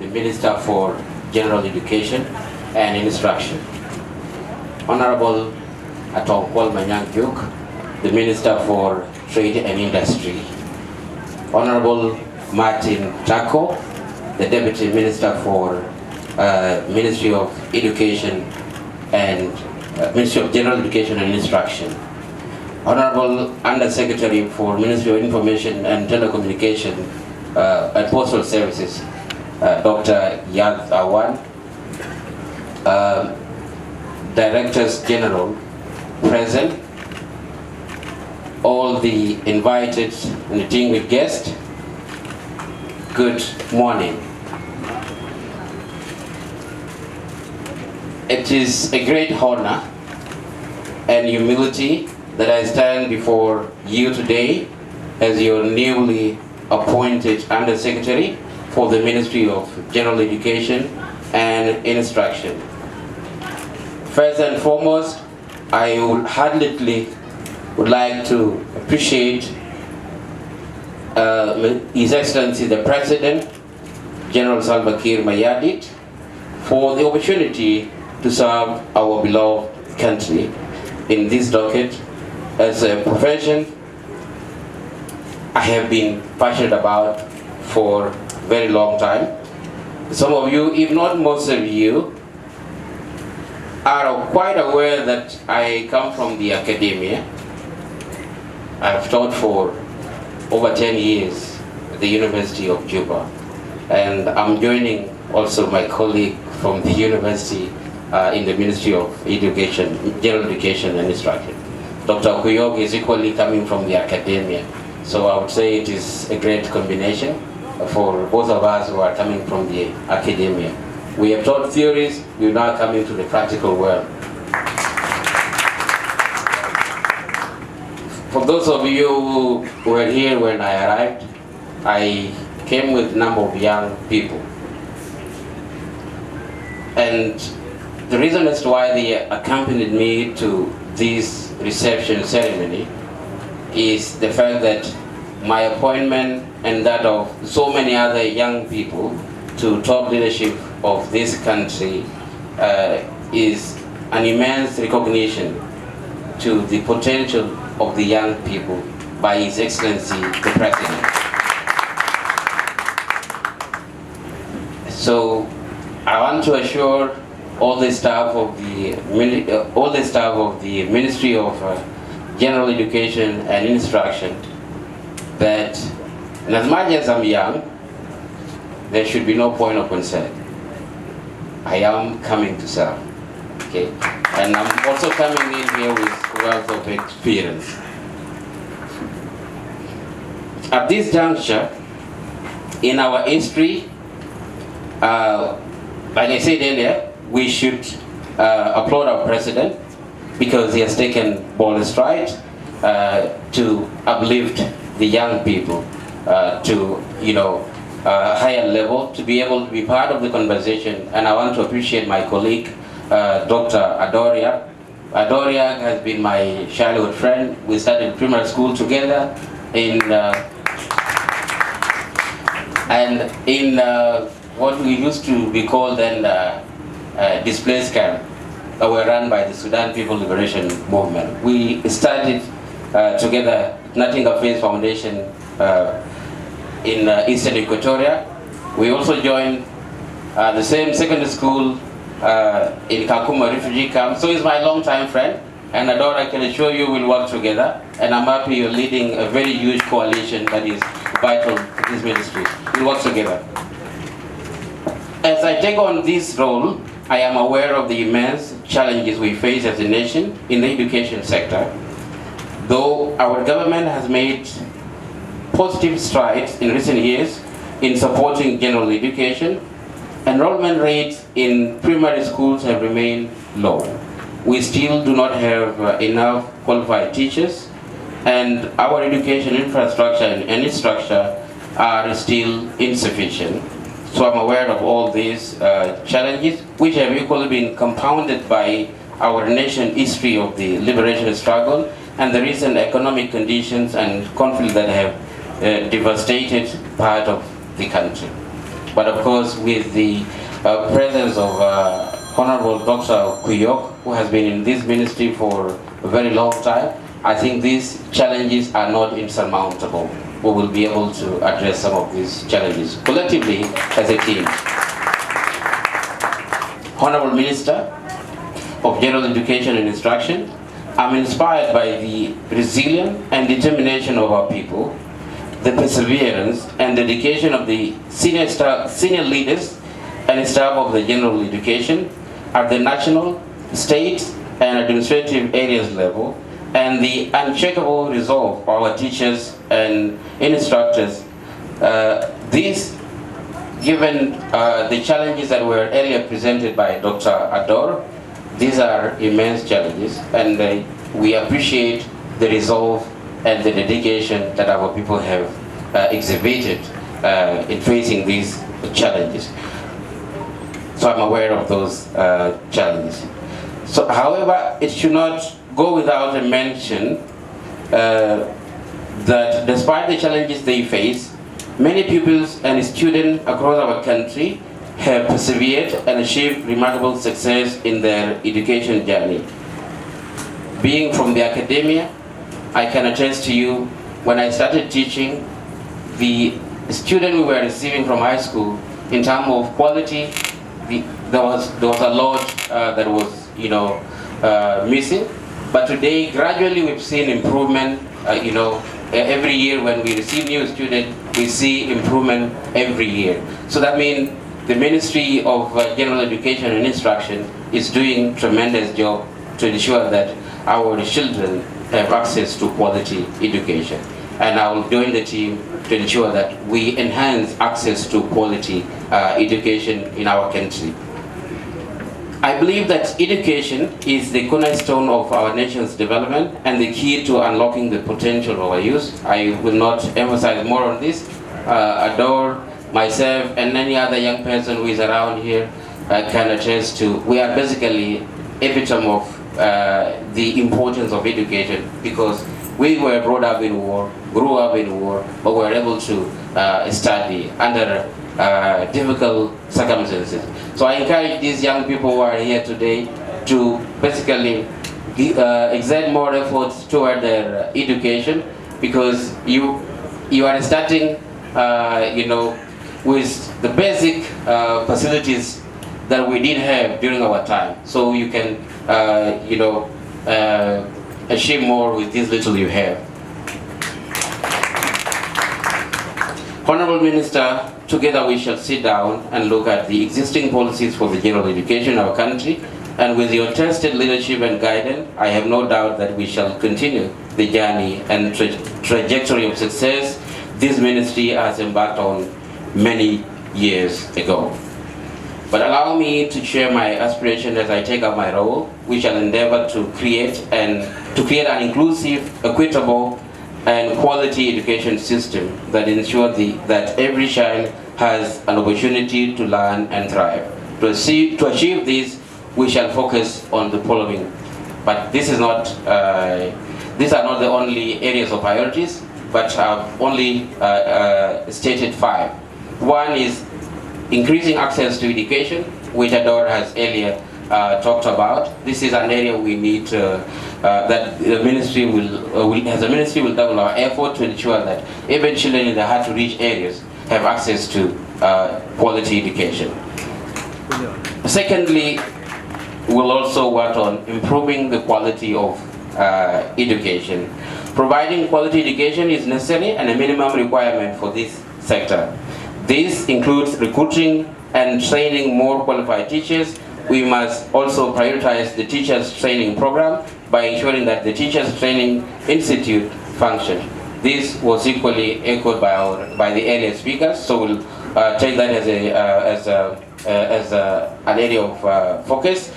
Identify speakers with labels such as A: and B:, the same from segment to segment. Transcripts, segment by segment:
A: the Minister for General Education and Instruction. Honorable Kachuol the Minister for Trade and Industry. Honorable Martin Tako, the Deputy Minister for Ministry of Education and Ministry of General Education and Instruction. Honorable Undersecretary for Ministry of Information and Telecommunication and Postal Services, Dr. Yad Awan. Directors General present, all the invited and the distinguished guests, good morning. It is a great honor and humility that I stand before you today as your newly appointed Undersecretary for the Ministry of General Education and Instruction. First and foremost, I would heartily like to appreciate His Excellency the President, General Salva Kiir Mayardit, for the opportunity to serve our beloved country in this docket as a profession I have been passionate about for a very long time. Some of you, if not most of you, are quite aware that I come from the academia. I've taught for over 10 years at the University of Juba, and I'm joining also my colleague from the university in the Ministry of Education, General Education and Instruction. Dr. Kachuol is equally coming from the academia, so I would say it is a great combination for both of us who are coming from the academia. We have taught theories, we're now coming to the practical world. For those of you who were here when I arrived, I came with a number of young people. And the reason as to why they accompanied me to this reception ceremony is the fact that my appointment and that of so many other young people to top leadership of this country is an immense recognition to the potential of the young people by His Excellency the President. So I want to assure all the staff of the Ministry of General Education and Instruction that, and as much as I'm young, there should be no point of concern. I am coming to serve, okay? And I'm also coming in here with wealth of experience. At this juncture, in our history, like I said earlier, we should applaud our president because he has taken bold strides to uplift the young people to, a higher level, to be able to be part of the conversation. And I want to appreciate my colleague, Dr. Adoria. Adoria has been my childhood friend. We started primary school together in what we used to be called then displaced camp that were run by the Sudan People Liberation Movement. We started together Nothing Affairs Foundation in Eastern Equatoria. We also joined the same secondary school in Kakuma refugee camp. So he's my long-time friend, and Adora, I can assure you we'll work together, and I'm happy you're leading a very huge coalition that is vital to this ministry. We'll work together. As I take on this role, I am aware of the immense challenges we face as a nation in the education sector. Though our government has made positive strides in recent years in supporting general education, enrollment rates in primary schools have remained low. We still do not have enough qualified teachers, and our education infrastructure and structure are still insufficient. So I'm aware of all these challenges, which have equally been compounded by our nation's history of the liberation struggle and the recent economic conditions and conflict that have devastated part of the country. But of course, with the presence of Honorable Dr. Piok, who has been in this ministry for a very long time, I think these challenges are not insurmountable. We will be able to address some of these challenges collectively as a team. Honorable Minister of General Education and Instruction, I'm inspired by the resilience and determination of our people, the perseverance and dedication of the senior leaders and staff of the general education at the national, state, and administrative areas level, and the unshakable resolve of our teachers and instructors. This, given the challenges that were earlier presented by Dr. Ador, these are immense challenges, and we appreciate the resolve and the dedication that our people have exhibited in facing these challenges. So I'm aware of those challenges. So, however, it should not go without a mention that despite the challenges they face, many pupils and students across our country have persevered and achieved remarkable success in their education journey. Being from the academia, I can attest to you, when I started teaching, the students we were receiving from high school, in terms of quality, there was a lot that was missing. But today, gradually, we've seen improvement. Every year when we receive new students, we see improvement every year. So that means the Ministry of General Education and Instruction is doing tremendous job to ensure that our children have access to quality education. And I will join the team to ensure that we enhance access to quality education in our country. I believe that education is the cornerstone of our nation's development and the key to unlocking the potential of our youth. I will not emphasize more on this. Adore, myself, and any other young person who is around here can attest to, we are basically epitome of the importance of education, because we were brought up in war, grew up in war, but were able to study under difficult circumstances. So I encourage these young people who are here today to basically exert more efforts toward their education, because you are starting, with the basic facilities that we didn't have during our time. So you can, achieve more with this little you have. Honorable Minister, together we shall sit down and look at the existing policies for the general education in our country, and with your tested leadership and guidance, I have no doubt that we shall continue the journey and trajectory of success this ministry has embarked on many years ago. But allow me to share my aspiration as I take up my role. We shall endeavor to create an inclusive, equitable, and quality education system that ensures that every child has an opportunity to learn and thrive. To achieve this, we shall focus on the following. But this is not, these are not the only areas of priorities, but I've only stated 5. One is increasing access to education, which Ador has earlier talked about. This is an area we need that the ministry as a ministry will double our effort to ensure that even children in the hard-to-reach areas have access to quality education. Secondly, we'll also work on improving the quality of education. Providing quality education is necessary and a minimum requirement for this sector. This includes recruiting and training more qualified teachers. We must also prioritize the teachers training program by ensuring that the teachers training institute function. This was equally echoed by the earlier speakers, so we'll take that as an area of focus.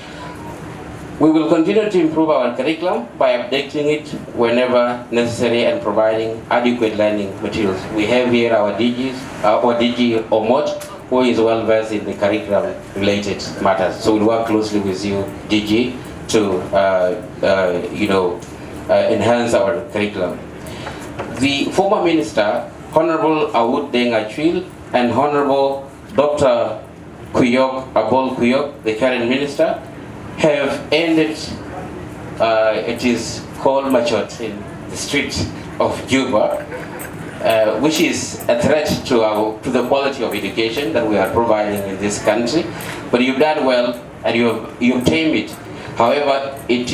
A: We will continue to improve our curriculum by updating it whenever necessary and providing adequate learning materials. We have here our DGs, or DG Omot, who is well versed in the curriculum related matters. So we'll work closely with you, DG, to enhance our curriculum. The former minister, Honorable Awud Deng Kachuol, and Honorable Dr. Abol Kuyok, the current minister, have ended, it is called Machot in the street of Juba, which is a threat to the quality of education that we are providing in this country. But you've done well and you've tamed it. However, it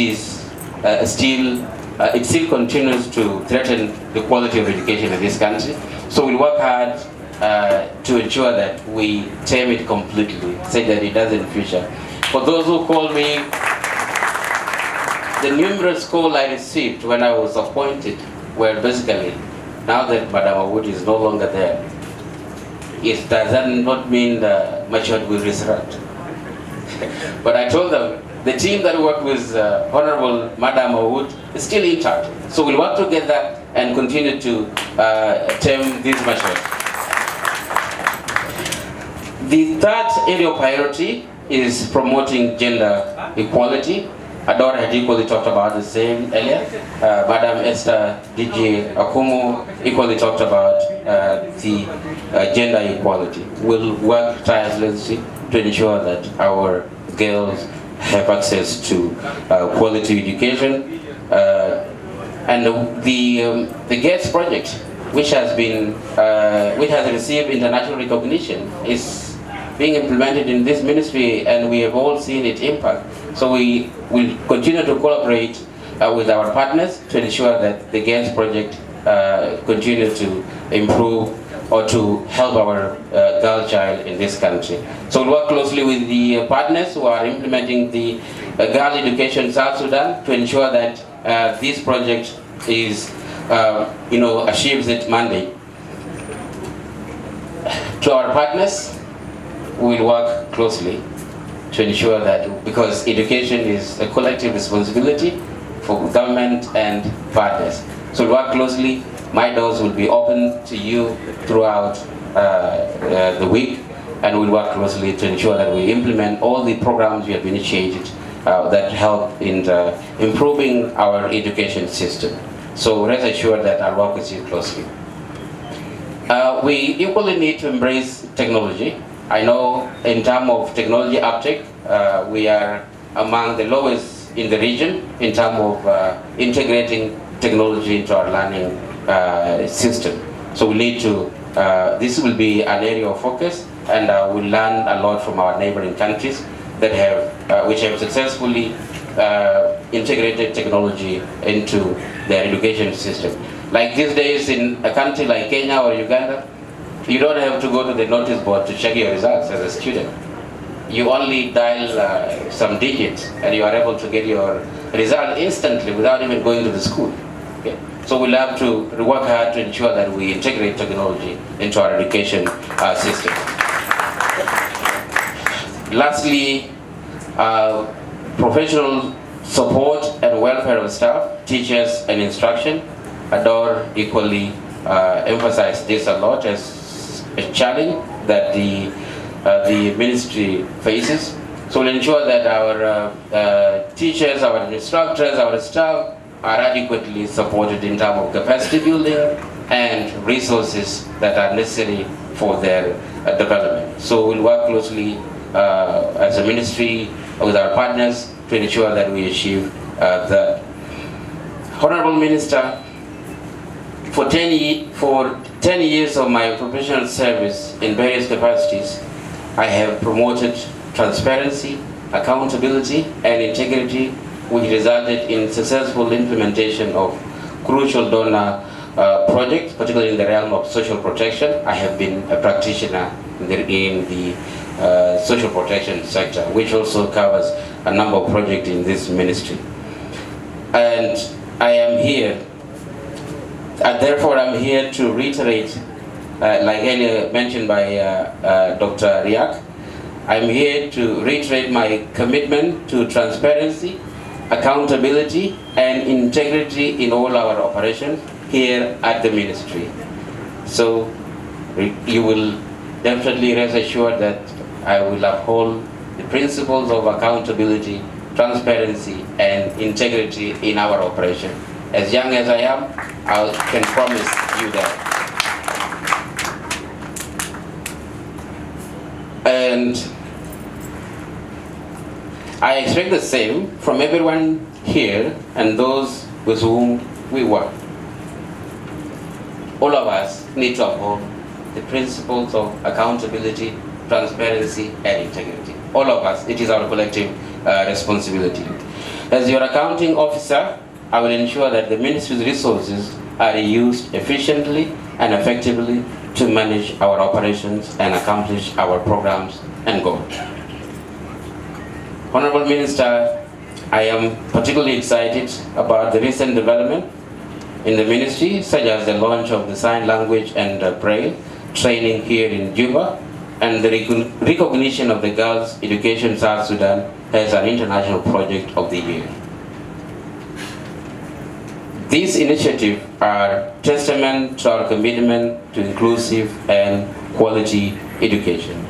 A: still continues to threaten the quality of education in this country. So we'll work hard to ensure that we tame it completely, so that it doesn't future. For those who call me, the numerous calls I received when I was appointed were basically, now that Madam Awud is no longer there, it does not mean that Machot will resurrect. But I told them, the team that worked with Honorable Madam Awud is still intact. So we'll work together and continue to tame this Machot. The third area of priority is promoting gender equality. Adora had equally talked about the same earlier. Madam Esther DJ Akumu equally talked about the gender equality. We'll work tirelessly to ensure that our girls have access to quality education. And the GATES project, which has received international recognition, is being implemented in this ministry, and we have all seen its impact. So we will continue to collaborate with our partners to ensure that the GATES project continue to improve or to help our girl child in this country. So we'll work closely with the partners who are implementing the girl education in South Sudan to ensure that this project is, achieves its mandate. To our partners, we will work closely to ensure that, because education is a collective responsibility for government and partners. So we'll work closely. My doors will be open to you throughout the week, and we'll work closely to ensure that we implement all the programs we have initiated that help in improving our education system. So rest assured that I'll work with you closely. We equally need to embrace technology. I know in terms of technology uptake, we are among the lowest in the region in terms of integrating technology into our learning system. So we need to, this will be an area of focus, and we'll learn a lot from our neighboring countries that have, which have successfully integrated technology into their education system. Like these days in a country like Kenya or Uganda, you don't have to go to the notice board to check your results as a student. You only dial some digits and you are able to get your result instantly without even going to the school. Okay? So we'll have to work hard to ensure that we integrate technology into our education system. Lastly, professional support and welfare of staff, teachers and instruction. Adore equally emphasized this a lot as a challenge that the ministry faces. So we'll ensure that our teachers, our instructors, our staff are adequately supported in terms of capacity building and resources that are necessary for their development. So we'll work closely as a ministry with our partners to ensure that we achieve that. Honorable Minister, for 10 years of my professional service in various capacities, I have promoted transparency, accountability, and integrity, which resulted in successful implementation of crucial donor projects, particularly in the realm of social protection. I have been a practitioner in the social protection sector, which also covers a number of projects in this ministry. And I am here, and therefore I'm here to reiterate, like earlier mentioned by Dr. Riak, I'm here to reiterate my commitment to transparency, accountability, and integrity in all our operations here at the ministry. So you will definitely rest assured that I will uphold the principles of accountability, transparency, and integrity in our operation. As young as I am, I can promise you that. And I expect the same from everyone here and those with whom we work. All of us need to uphold the principles of accountability, transparency, and integrity. All of us, it is our collective responsibility. As your accounting officer, I will ensure that the ministry's resources are used efficiently and effectively to manage our operations and accomplish our programs and goals. Honorable Minister, I am particularly excited about the recent development in the ministry, such as the launch of the sign language and braille training here in Juba, and the recognition of the Girls Education South Sudan as an international project of the year. These initiatives are testament to our commitment to inclusive and quality education.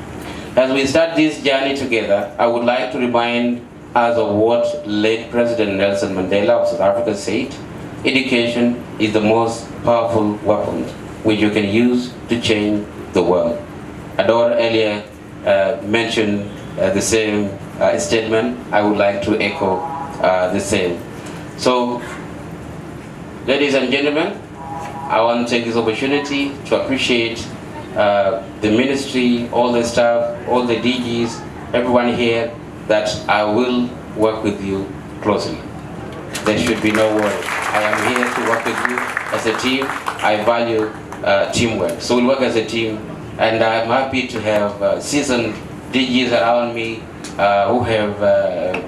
A: As we start this journey together, I would like to remind us of what late President Nelson Mandela of South Africa said: education is the most powerful weapon which you can use to change the world. Adore earlier mentioned the same statement. I would like to echo the same. So, ladies and gentlemen, I want to take this opportunity to appreciate the ministry, all the staff, all the DGs, everyone here, that I will work with you closely. There should be no worry. I am here to work with you as a team. I value teamwork. So we'll work as a team, and I'm happy to have seasoned DGs around me who have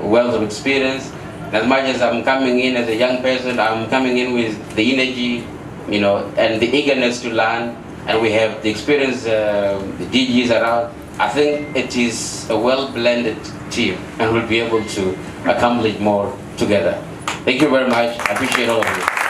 A: wealth of experience. As much as I'm coming in as a young person, I'm coming in with the energy, and the eagerness to learn, and we have the experienced DGs around. I think it is a well-blended team, and we'll be able to accomplish more together. Thank you very much. I appreciate all of you.